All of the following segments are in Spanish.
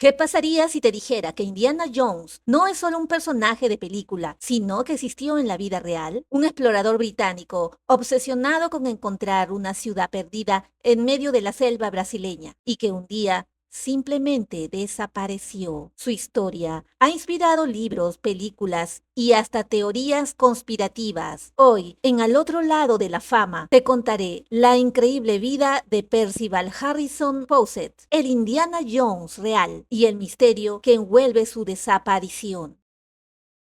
¿Qué pasaría si te dijera que Indiana Jones no es solo un personaje de película, sino que existió en la vida real? Un explorador británico obsesionado con encontrar una ciudad perdida en medio de la selva brasileña y que un día simplemente desapareció. Su historia ha inspirado libros, películas y hasta teorías conspirativas. Hoy, en Al otro lado de la fama, te contaré la increíble vida de Percival Harrison Fawcett, el Indiana Jones real, y el misterio que envuelve su desaparición.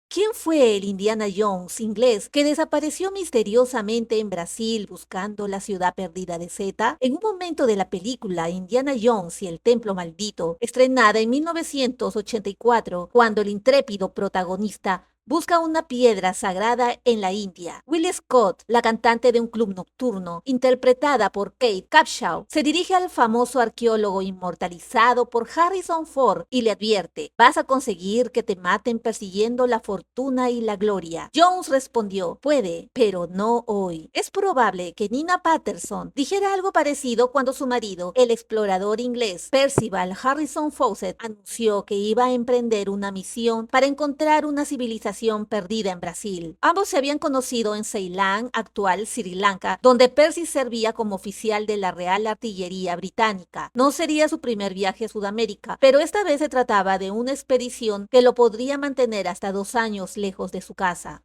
¿Quién fue el Indiana Jones inglés que desapareció misteriosamente en Brasil buscando la ciudad perdida de Zeta? En un momento de la película Indiana Jones y el Templo Maldito, estrenada en 1984, cuando el intrépido protagonista busca una piedra sagrada en la India. Will Scott, la cantante de un club nocturno, interpretada por Kate Capshaw, se dirige al famoso arqueólogo inmortalizado por Harrison Ford y le advierte: vas a conseguir que te maten persiguiendo la fortuna y la gloria. Jones respondió: puede, pero no hoy. Es probable que Nina Patterson dijera algo parecido cuando su marido, el explorador inglés Percival Harrison Fawcett, anunció que iba a emprender una misión para encontrar una civilización perdida en Brasil. Ambos se habían conocido en Ceilán, actual Sri Lanka, donde Percy servía como oficial de la Real Artillería Británica. No sería su primer viaje a Sudamérica, pero esta vez se trataba de una expedición que lo podría mantener hasta 2 años lejos de su casa.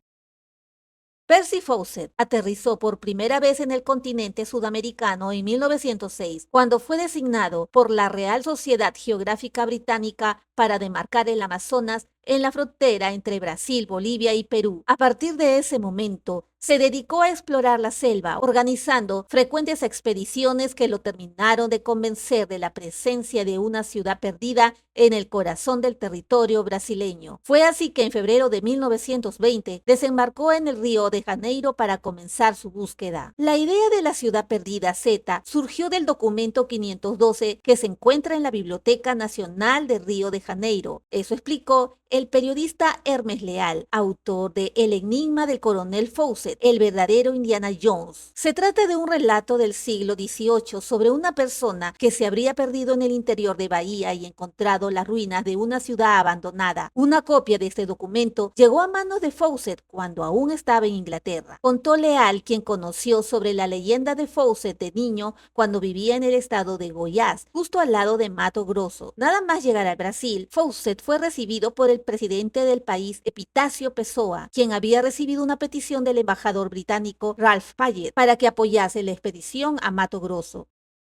Percy Fawcett aterrizó por primera vez en el continente sudamericano en 1906, cuando fue designado por la Real Sociedad Geográfica Británica para demarcar el Amazonas en la frontera entre Brasil, Bolivia y Perú. A partir de ese momento, se dedicó a explorar la selva, organizando frecuentes expediciones que lo terminaron de convencer de la presencia de una ciudad perdida en el corazón del territorio brasileño. Fue así que en febrero de 1920 desembarcó en el Río de Janeiro para comenzar su búsqueda. La idea de la ciudad perdida Z surgió del documento 512 que se encuentra en la Biblioteca Nacional de Río de Janeiro. Eso explicó el periodista Hermes Leal, autor de El enigma del coronel Fawcett, el verdadero Indiana Jones. Se trata de un relato del siglo XVIII sobre una persona que se habría perdido en el interior de Bahía y encontrado las ruinas de una ciudad abandonada. Una copia de este documento llegó a manos de Fawcett cuando aún estaba en Inglaterra. Contó Leal, quien conoció sobre la leyenda de Fawcett de niño cuando vivía en el estado de Goiás, justo al lado de Mato Grosso. Nada más llegar al Brasil, Fawcett fue recibido por el presidente del país, Epitácio Pessoa, quien había recibido una petición del embajador británico Ralph Paget para que apoyase la expedición a Mato Grosso.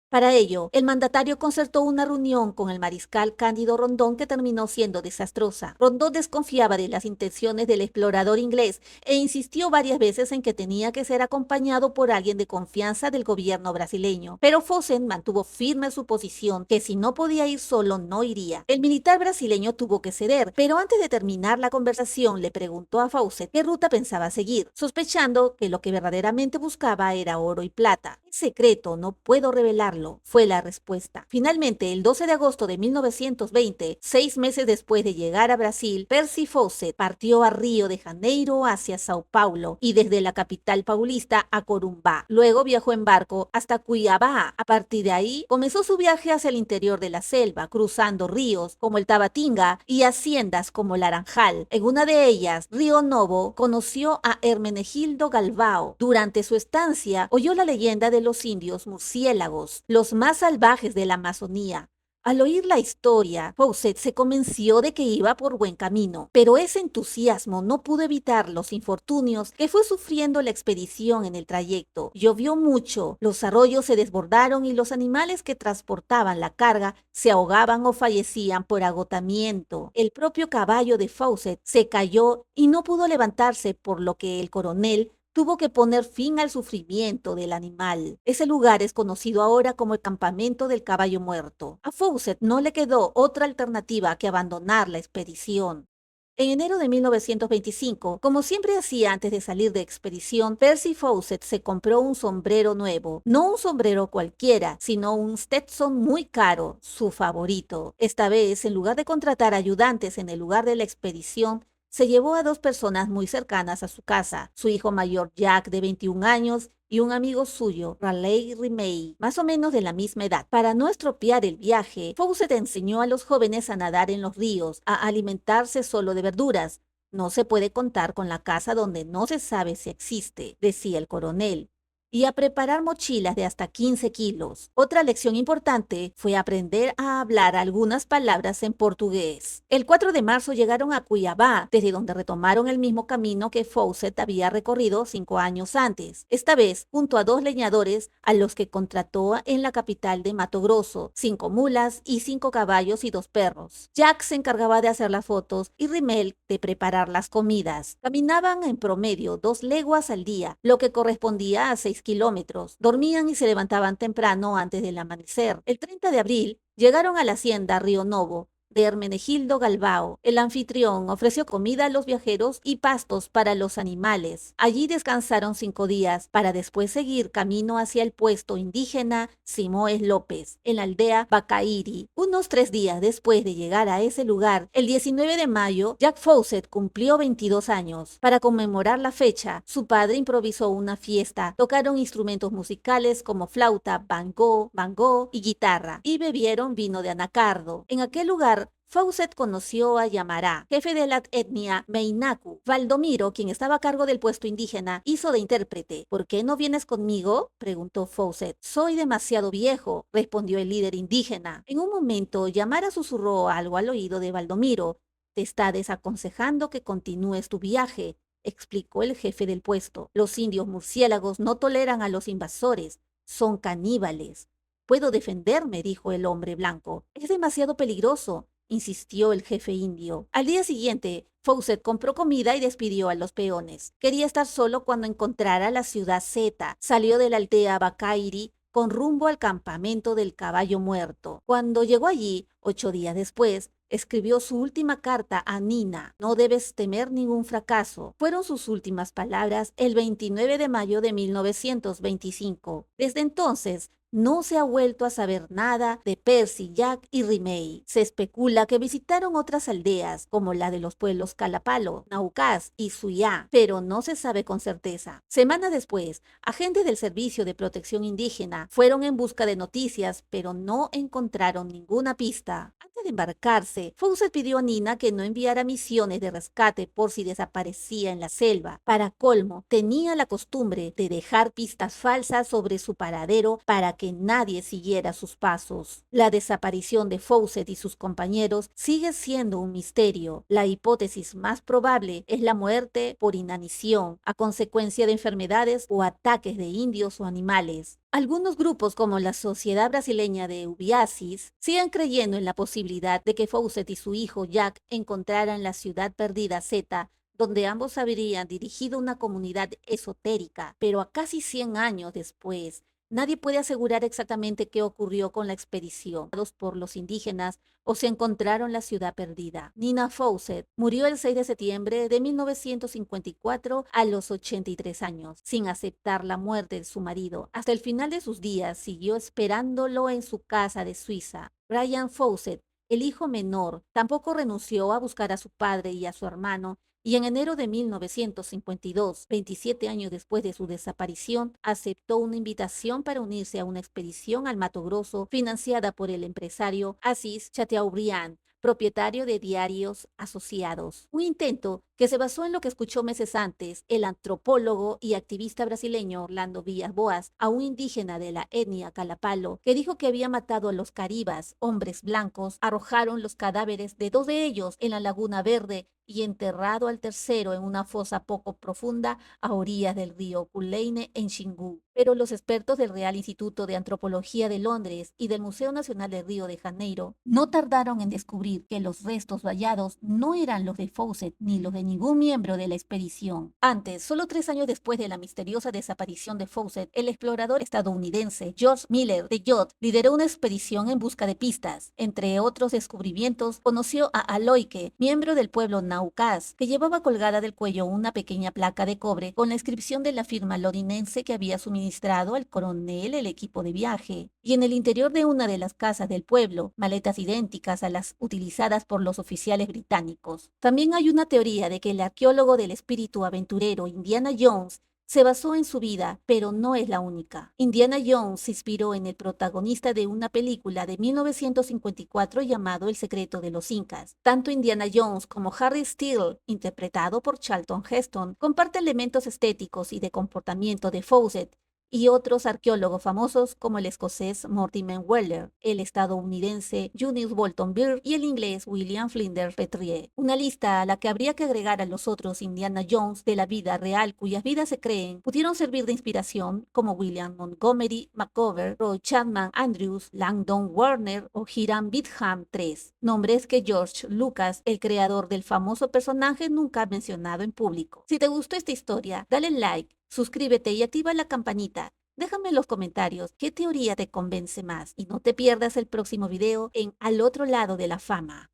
Para ello, el mandatario concertó una reunión con el mariscal Cándido Rondón que terminó siendo desastrosa. Rondón desconfiaba de las intenciones del explorador inglés e insistió varias veces en que tenía que ser acompañado por alguien de confianza del gobierno brasileño. Pero Fawcett mantuvo firme su posición que si no podía ir solo no iría. El militar brasileño tuvo que ceder, pero antes de terminar la conversación le preguntó a Fawcett qué ruta pensaba seguir, sospechando que lo que verdaderamente buscaba era oro y plata. En secreto, no puedo revelarlo, fue la respuesta. Finalmente, el 12 de agosto de 1920, 6 meses después de llegar a Brasil, Percy Fawcett partió a Río de Janeiro hacia Sao Paulo y desde la capital paulista a Corumbá. Luego viajó en barco hasta Cuiabá. A partir de ahí, comenzó su viaje hacia el interior de la selva, cruzando ríos como el Tabatinga y haciendas como Laranjal. En una de ellas, Río Novo, conoció a Hermenegildo Galvao. Durante su estancia, oyó la leyenda de los indios murciélagos, los más salvajes de la Amazonía. Al oír la historia, Fawcett se convenció de que iba por buen camino, pero ese entusiasmo no pudo evitar los infortunios que fue sufriendo la expedición en el trayecto. Llovió mucho, los arroyos se desbordaron y los animales que transportaban la carga se ahogaban o fallecían por agotamiento. El propio caballo de Fawcett se cayó y no pudo levantarse, por lo que el coronel tuvo que poner fin al sufrimiento del animal. Ese lugar es conocido ahora como el campamento del caballo muerto. A Fawcett no le quedó otra alternativa que abandonar la expedición. En enero de 1925, como siempre hacía antes de salir de expedición, Percy Fawcett se compró un sombrero nuevo. No un sombrero cualquiera, sino un Stetson muy caro, su favorito. Esta vez, en lugar de contratar ayudantes en el lugar de la expedición, Se llevó a dos personas muy cercanas a su casa, su hijo mayor Jack de 21 años y un amigo suyo, Raleigh Rimay, más o menos de la misma edad. Para no estropear el viaje, Fawcett enseñó a los jóvenes a nadar en los ríos, a alimentarse solo de verduras. No se puede contar con la casa donde no se sabe si existe, decía el coronel, y a preparar mochilas de hasta 15 kilos. Otra lección importante fue aprender a hablar algunas palabras en portugués. El 4 de marzo llegaron a Cuiabá, desde donde retomaron el mismo camino que Fawcett había recorrido 5 años antes, esta vez junto a dos leñadores a los que contrató en la capital de Mato Grosso, 5 mulas y 5 caballos y 2 perros. Jack se encargaba de hacer las fotos y Rimmel de preparar las comidas. Caminaban en promedio 2 leguas al día, lo que correspondía a 6 kilómetros. Dormían y se levantaban temprano antes del amanecer. El 30 de abril llegaron a la hacienda Río Novo de Hermenegildo Galbao. El anfitrión ofreció comida a los viajeros y pastos para los animales. Allí descansaron 5 días para después seguir camino hacia el puesto indígena Simoes López, en la aldea Bacairi. Unos 3 días después de llegar a ese lugar, el 19 de mayo, Jack Fawcett cumplió 22 años. Para conmemorar la fecha, su padre improvisó una fiesta. Tocaron instrumentos musicales como flauta, bangó y guitarra, y bebieron vino de anacardo. En aquel lugar, Fawcett conoció a Yamará, jefe de la etnia Meinaku. Valdomiro, quien estaba a cargo del puesto indígena, hizo de intérprete. ¿Por qué no vienes conmigo?, preguntó Fawcett. Soy demasiado viejo, respondió el líder indígena. En un momento, Yamará susurró algo al oído de Valdomiro. Te está desaconsejando que continúes tu viaje, explicó el jefe del puesto. Los indios murciélagos no toleran a los invasores, son caníbales. Puedo defenderme, dijo el hombre blanco. Es demasiado peligroso, insistió el jefe indio. Al día siguiente, Fawcett compró comida y despidió a los peones. Quería estar solo cuando encontrara la ciudad Z. Salió de la aldea Bacairi con rumbo al campamento del caballo muerto. Cuando llegó allí, 8 días después, escribió su última carta a Nina. No debes temer ningún fracaso. Fueron sus últimas palabras el 29 de mayo de 1925. Desde entonces, no se ha vuelto a saber nada de Percy, Jack y Rimay. Se especula que visitaron otras aldeas, como la de los pueblos Calapalo, Naucás y Suyá, pero no se sabe con certeza. Semanas después, agentes del Servicio de Protección Indígena fueron en busca de noticias, pero no encontraron ninguna pista. Antes de embarcarse, Fawcett pidió a Nina que no enviara misiones de rescate por si desaparecía en la selva. Para colmo, tenía la costumbre de dejar pistas falsas sobre su paradero para que nadie siguiera sus pasos. La desaparición de Fawcett y sus compañeros sigue siendo un misterio. La hipótesis más probable es la muerte por inanición, a consecuencia de enfermedades o ataques de indios o animales. Algunos grupos, como la Sociedad Brasileña de Ubiasis, siguen creyendo en la posibilidad de que Fawcett y su hijo Jack encontraran la ciudad perdida Z, donde ambos habrían dirigido una comunidad esotérica, pero a casi 100 años después, nadie puede asegurar exactamente qué ocurrió con la expedición por los indígenas o se encontraron la ciudad perdida. Nina Fawcett murió el 6 de septiembre de 1954 a los 83 años, sin aceptar la muerte de su marido. Hasta el final de sus días siguió esperándolo en su casa de Suiza. Brian Fawcett, el hijo menor, tampoco renunció a buscar a su padre y a su hermano, y en enero de 1952, 27 años después de su desaparición, aceptó una invitación para unirse a una expedición al Mato Grosso financiada por el empresario Assis Chateaubriand, propietario de Diarios Asociados. Un intento que se basó en lo que escuchó meses antes el antropólogo y activista brasileño Orlando Villas Boas, a un indígena de la etnia Calapalo, que dijo que había matado a los caribas, hombres blancos. Arrojaron los cadáveres de 2 de ellos en la Laguna Verde y enterrado al tercero en una fosa poco profunda a orillas del río Culeine en Xingu. Pero los expertos del Real Instituto de Antropología de Londres y del Museo Nacional de Río de Janeiro no tardaron en descubrir que los restos hallados no eran los de Fawcett ni los de ningún miembro de la expedición. Antes, solo 3 años después de la misteriosa desaparición de Fawcett, el explorador estadounidense George Miller de Youth lideró una expedición en busca de pistas. Entre otros descubrimientos, conoció a Aloike, miembro del pueblo Naucás, que llevaba colgada del cuello una pequeña placa de cobre con la inscripción de la firma londinense que había suministrado al coronel el equipo de viaje. Y en el interior de una de las casas del pueblo, maletas idénticas a las utilizadas por los oficiales británicos. También hay una teoría de que el arqueólogo del espíritu aventurero Indiana Jones se basó en su vida, pero no es la única. Indiana Jones se inspiró en el protagonista de una película de 1954 llamado El secreto de los Incas. Tanto Indiana Jones como Harry Steele, interpretado por Charlton Heston, comparte elementos estéticos y de comportamiento de Fawcett y otros arqueólogos famosos como el escocés Mortimer Weller, el estadounidense Junius Bolton Beer y el inglés William Flinders Petrie. Una lista a la que habría que agregar a los otros Indiana Jones de la vida real cuyas vidas se creen pudieron servir de inspiración como William Montgomery McGovern, Roy Chapman Andrews, Langdon Warner o Hiram Bingham III, nombres que George Lucas, el creador del famoso personaje, nunca ha mencionado en público. Si te gustó esta historia, dale like, suscríbete y activa la campanita. Déjame en los comentarios qué teoría te convence más y no te pierdas el próximo video en Al otro lado de la fama.